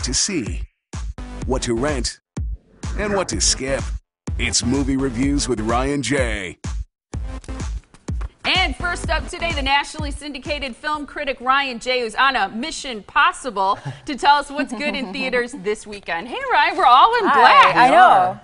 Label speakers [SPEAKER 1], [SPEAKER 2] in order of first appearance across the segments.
[SPEAKER 1] to see, what to rent, and what to skip. It's Movie Reviews with Ryan J.
[SPEAKER 2] And first up today, the nationally syndicated film critic Ryan J, who's on a mission possible to tell us what's good in theaters this weekend. Hey, Ryan, we're all in black.
[SPEAKER 3] I know.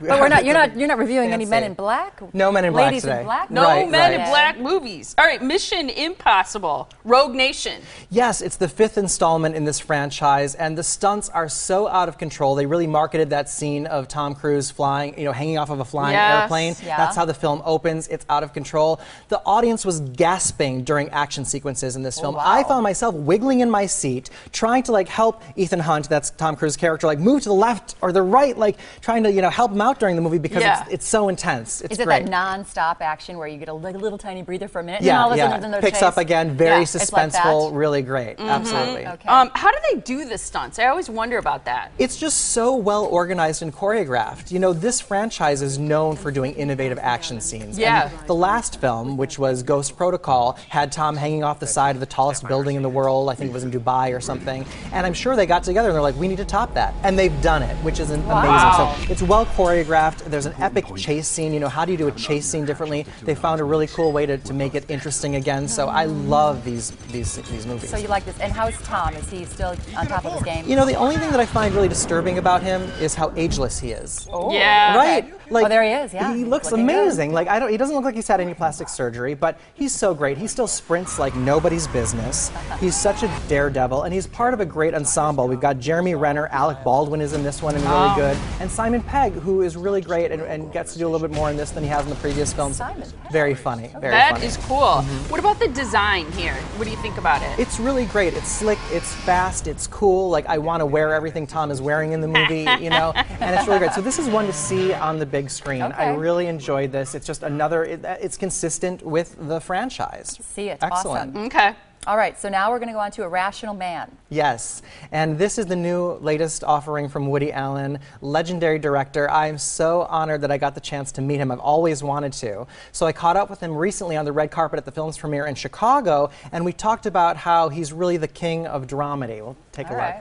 [SPEAKER 3] But we're not. You're not reviewing any Men in Black.
[SPEAKER 4] No Men in Black
[SPEAKER 3] Ladies
[SPEAKER 4] today.
[SPEAKER 3] in Black.
[SPEAKER 2] No Men in Black movies. All right, Mission Impossible, Rogue Nation.
[SPEAKER 4] Yes, it's the 5th installment in this franchise, and the stunts are so out of control. They really marketed that scene of Tom Cruise flying, hanging off of a flying airplane.
[SPEAKER 3] Yeah.
[SPEAKER 4] That's how the film opens. It's out of control. The audience was gasping during action sequences in this film.
[SPEAKER 3] Wow.
[SPEAKER 4] I found myself wiggling in my seat, trying to help Ethan Hunt, that's Tom Cruise's character, move to the left or the right, trying to help him out during the movie because it's so intense. It's
[SPEAKER 3] Is it
[SPEAKER 4] great.
[SPEAKER 3] that non-stop action where you get a little tiny breather for a minute
[SPEAKER 4] Yeah,
[SPEAKER 3] and all of a sudden
[SPEAKER 4] Picks
[SPEAKER 3] chase?
[SPEAKER 4] up again, very
[SPEAKER 3] it's like
[SPEAKER 4] suspenseful,
[SPEAKER 3] that.
[SPEAKER 4] really great. Absolutely.
[SPEAKER 3] Okay.
[SPEAKER 2] How do they do the stunts? I always wonder about that.
[SPEAKER 4] It's just so well organized and choreographed. This franchise is known for doing innovative action scenes.
[SPEAKER 2] Yeah.
[SPEAKER 4] And the last film, which was Ghost Protocol, had Tom hanging off the side of the tallest building in the world. I think it was in Dubai or something. And I'm sure they got together and they're like, we need to top that. And they've done it, which is amazing. So it's well choreographed. There's an epic chase scene. How do you do a chase scene differently? They found a really cool way to make it interesting again. So I love these movies.
[SPEAKER 3] So you like this? And how's Tom? Is he still on top of his game?
[SPEAKER 4] The only thing that I find really disturbing about him is how ageless he is.
[SPEAKER 3] Oh,
[SPEAKER 2] yeah.
[SPEAKER 4] Right?
[SPEAKER 3] Okay. There he is, yeah.
[SPEAKER 4] He looks
[SPEAKER 3] Looking
[SPEAKER 4] amazing. He doesn't look like he's had any plastic surgery, but he's so great. He still sprints like nobody's business. He's such a daredevil, and he's part of a great ensemble. We've got Jeremy Renner, Alec Baldwin is in this one and really good, and Simon Pegg, who is really great and gets to do a little bit more in this than he has in the previous films.
[SPEAKER 3] Simon Pegg.
[SPEAKER 4] Very funny. Very
[SPEAKER 2] That
[SPEAKER 4] funny.
[SPEAKER 2] is cool. What about the design here? What do you think about it?
[SPEAKER 4] It's really great. It's slick, it's fast, it's cool. I want to wear everything Tom is wearing in the movie, and it's really great. So this is one to see on the big screen.
[SPEAKER 3] Okay.
[SPEAKER 4] I really enjoyed this. It's just it's consistent with the franchise.
[SPEAKER 3] See it.
[SPEAKER 4] Excellent.
[SPEAKER 3] Awesome.
[SPEAKER 2] Okay.
[SPEAKER 3] All right, so now we're going to go on to Irrational Man.
[SPEAKER 4] Yes, and this is the new latest offering from Woody Allen, legendary director. I am so honored that I got the chance to meet him. I've always wanted to. So I caught up with him recently on the red carpet at the film's premiere in Chicago, and we talked about how he's really the king of dramedy. We'll take a look.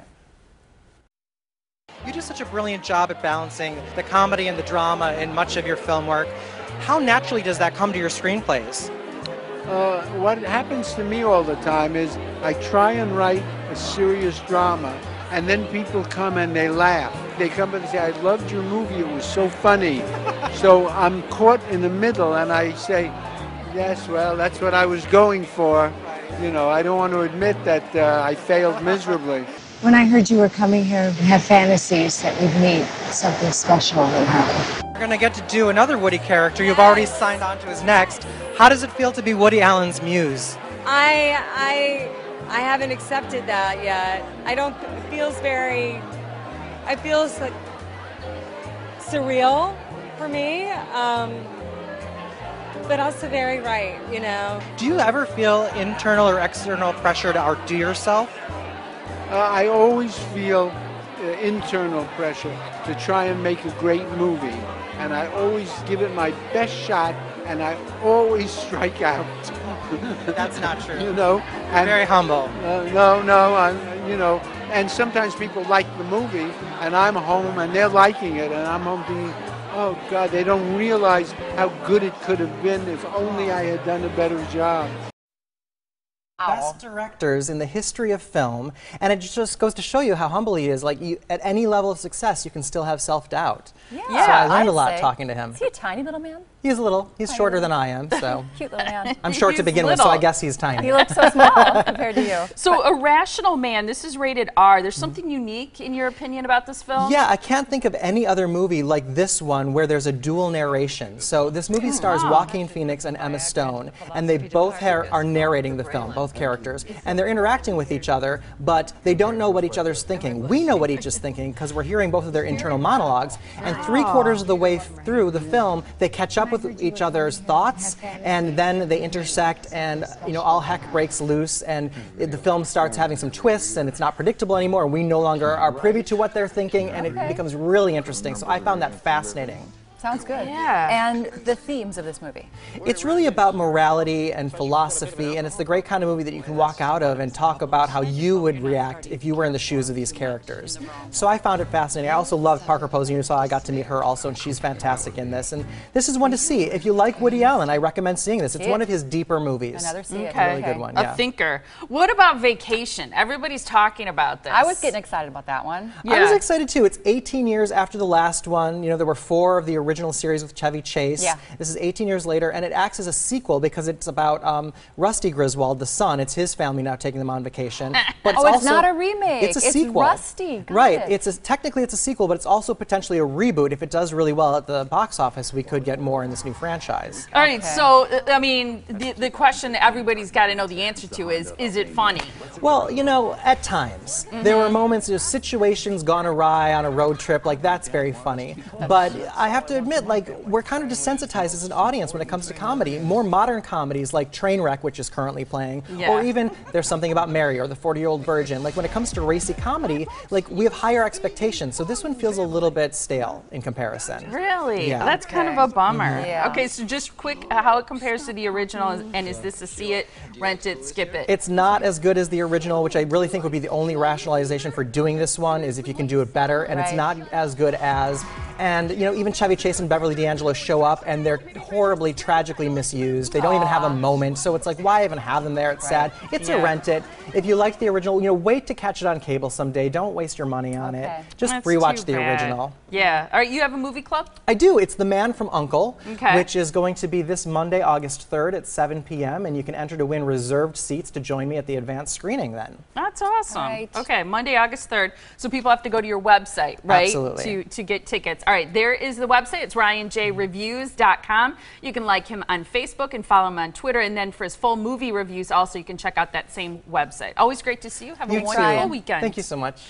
[SPEAKER 4] You do such a brilliant job at balancing the comedy and the drama in much of your film work. How naturally does that come to your screenplays?
[SPEAKER 5] What happens to me all the time is I try and write a serious drama, and then people come and they laugh. They come and say, I loved your movie, it was so funny. So I'm caught in the middle, and I say, yes, well, that's what I was going for. I don't want to admit that I failed miserably.
[SPEAKER 6] When I heard you were coming here, I had fantasies that we'd meet, something special would happen.
[SPEAKER 4] We're going to get to do another Woody character. You've already signed on to his next. How does it feel to be Woody Allen's muse?
[SPEAKER 7] I haven't accepted that yet. It feels like surreal for me, but also very right,
[SPEAKER 4] Do you ever feel internal or external pressure to outdo yourself?
[SPEAKER 5] I always feel internal pressure to try and make a great movie, and I always give it my best shot, and I always strike out.
[SPEAKER 4] That's not true.
[SPEAKER 5] And
[SPEAKER 4] very humble.
[SPEAKER 5] And sometimes people like the movie, and I'm home, and they're liking it, and I'm home thinking, oh God, they don't realize how good it could have been if only I had done a better job.
[SPEAKER 4] Best directors in the history of film, and it just goes to show you how humble he is. At any level of success, you can still have self-doubt.
[SPEAKER 3] Yeah,
[SPEAKER 4] so I learned a
[SPEAKER 3] I'd
[SPEAKER 4] lot
[SPEAKER 3] say.
[SPEAKER 4] talking to him.
[SPEAKER 3] Is he a tiny little man?
[SPEAKER 4] He's little. He's shorter than I am, so.
[SPEAKER 3] Cute little man.
[SPEAKER 4] I'm short to begin with, so I guess he's tiny.
[SPEAKER 3] He looks so small compared to you.
[SPEAKER 2] So Irrational Man, this is rated R. There's something unique, in your opinion, about this film?
[SPEAKER 4] Yeah, I can't think of any other movie like this one where there's a dual narration. So this movie stars Joaquin Phoenix and Emma Stone, and they both are narrating the film, both characters. And they're interacting with each other, but they don't know what each other's thinking. We know what each is thinking because we're hearing both of their internal monologues, and 3/4 of the way through the film, they catch up with each other's thoughts, and then they intersect, and all heck breaks loose, and the film starts having some twists, and it's not predictable anymore, and we no longer are privy to what they're thinking, and it becomes really interesting. So I found that fascinating.
[SPEAKER 3] Sounds good.
[SPEAKER 2] Yeah.
[SPEAKER 3] And the themes of this movie?
[SPEAKER 4] It's really about morality and philosophy, and it's the great kind of movie that you can walk out of and talk about how you would react if you were in the shoes of these characters. So I found it fascinating. I also loved Parker Posey, you saw I got to meet her also, and she's fantastic in this. And this is one to see. If you like Woody Allen, I recommend seeing this. It's one of his deeper movies.
[SPEAKER 3] Another see it.
[SPEAKER 4] Really good one, yeah.
[SPEAKER 2] A thinker. What about Vacation? Everybody's talking about this.
[SPEAKER 3] I was getting excited about that one.
[SPEAKER 4] I was excited too. It's 18 years after the last one. You know, there were 4 of the original series with Chevy Chase.
[SPEAKER 3] Yeah.
[SPEAKER 4] This is 18 years later, and it acts as a sequel because it's about Rusty Griswold, the son. It's his family now taking them on vacation. But
[SPEAKER 3] Oh, it's
[SPEAKER 4] also,
[SPEAKER 3] not a remake.
[SPEAKER 4] It's a sequel.
[SPEAKER 3] Rusty. Got
[SPEAKER 4] Right.
[SPEAKER 3] it.
[SPEAKER 4] Technically it's a sequel, but it's also potentially a reboot. If it does really well at the box office, we could get more in this new franchise.
[SPEAKER 2] All right, so, I mean, the question that everybody's got to know the answer to is it funny?
[SPEAKER 4] Well, you know, at times. There were moments, situations gone awry on a road trip, like that's very funny. But I have to admit, like, we're kind of desensitized as an audience when it comes to comedy. More modern comedies like Trainwreck, which is currently playing, or even There's Something About Mary or The 40-Year-Old Virgin. Like, when it comes to racy comedy, like, we have higher expectations. So this one feels a little bit stale in comparison.
[SPEAKER 2] Really?
[SPEAKER 4] Yeah.
[SPEAKER 2] That's kind of a bummer.
[SPEAKER 3] Yeah.
[SPEAKER 2] Okay, so just quick, how it compares to the original, and is this a see it, rent it, skip it?
[SPEAKER 4] It's not as good as the original, which I really think would be the only rationalization for doing this one, is if you can do it better, and it's not as good as. And, you know, even Chevy Chase and Beverly D'Angelo show up, and they're horribly, tragically misused. They don't even have a moment, so it's like, why even have them there? It's sad. It's a rent it. If you like the original, you know, wait to catch it on cable someday. Don't waste your money on it. Just
[SPEAKER 2] That's
[SPEAKER 4] rewatch
[SPEAKER 2] too
[SPEAKER 4] the
[SPEAKER 2] bad.
[SPEAKER 4] original.
[SPEAKER 2] Yeah. All right, you have a movie club?
[SPEAKER 4] I do. It's The Man from U.N.C.L.E.,
[SPEAKER 2] Okay.
[SPEAKER 4] which is going to be this Monday, August 3rd at 7 p.m., and you can enter to win reserved seats to join me at the advanced screening then.
[SPEAKER 2] That's awesome.
[SPEAKER 3] Right.
[SPEAKER 2] Okay, Monday, August 3rd. So people have to go to your website, right?
[SPEAKER 4] Absolutely.
[SPEAKER 2] To get tickets. All right, there is the website. It's ryanjreviews.com. You can like him on Facebook and follow him on Twitter. And then for his full movie reviews, also, you can check out that same website. Always great to see you. Have a
[SPEAKER 4] You too.
[SPEAKER 2] wonderful weekend.
[SPEAKER 4] Thank you so much.